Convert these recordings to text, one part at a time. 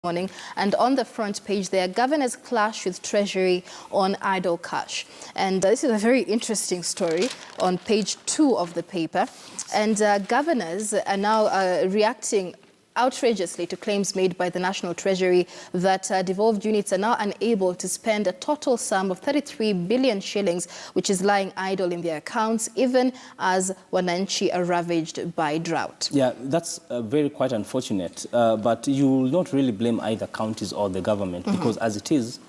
Morning. And on the front page there, governors clash with treasury on idle cash. And this is a very interesting story on page 2 of the paper. And governors are now reacting outrageously to claims made by the National Treasury that devolved units are now unable to spend a total sum of 33 billion shillings, which is lying idle in their accounts, even as wananchi are ravaged by drought. Yeah, that's quite unfortunate. But you will not really blame either counties or the government, because as it is,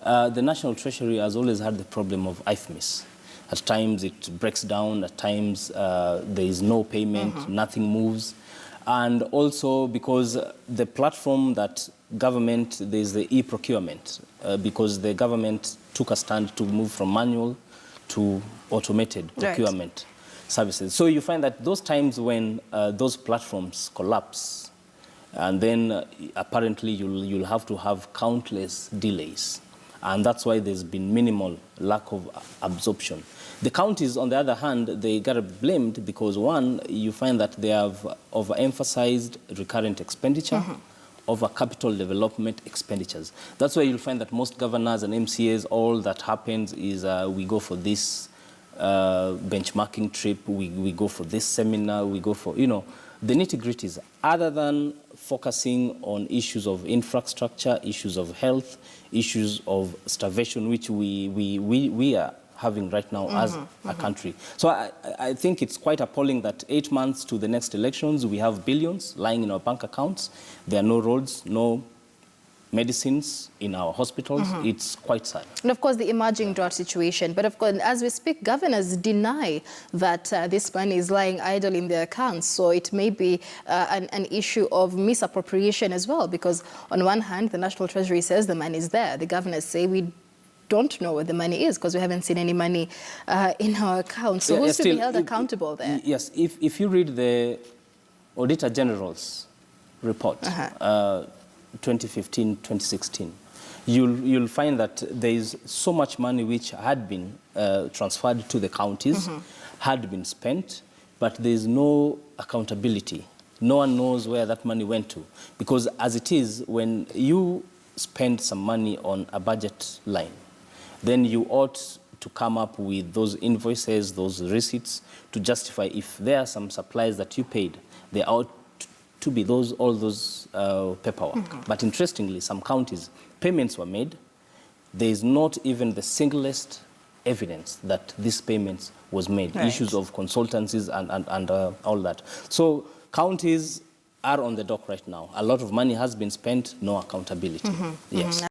the National Treasury has always had the problem of IFMIS. At times it breaks down, at times there is no payment, nothing moves. And also because the platform that government, there's the e-procurement, because the government took a stand to move from manual to automated procurement services. So you find that those times when those platforms collapse, and then apparently you'll have to have countless delays. And that's why there's been minimal lack of absorption. The counties, on the other hand, they got blamed because, one, you find that they have overemphasized recurrent expenditure over capital development expenditures. That's why you'll find that most governors and MCAs, all that happens is we go for this benchmarking trip, we go for this seminar, we go for, the nitty-gritties. Other than focusing on issues of infrastructure, issues of health, issues of starvation, which we are having right now as a country. So I think it's quite appalling that 8 months to the next elections, we have billions lying in our bank accounts. There are no roads, no medicines in our hospitals. It's quite sad. And of course, the emerging drought situation. But of course, as we speak, governors deny that this money is lying idle in their accounts. So it may be an issue of misappropriation as well, because on one hand, the National Treasury says the money is there. The governors say we don't know where the money is because we haven't seen any money in our accounts. So who's to be held accountable there? Yes, if you read the Auditor General's report, 2015-2016, you'll find that there is so much money which had been transferred to the counties, had been spent, but there is no accountability. No one knows where that money went to. Because as it is, when you spend some money on a budget line, then you ought to come up with those invoices, those receipts, to justify if there are some supplies that you paid, they ought to be all those paperwork. But interestingly, some counties, payments were made. There is not even the singlest evidence that this payment was made. Issues of consultancies and all that. So counties are on the dock right now. A lot of money has been spent, no accountability. Yes.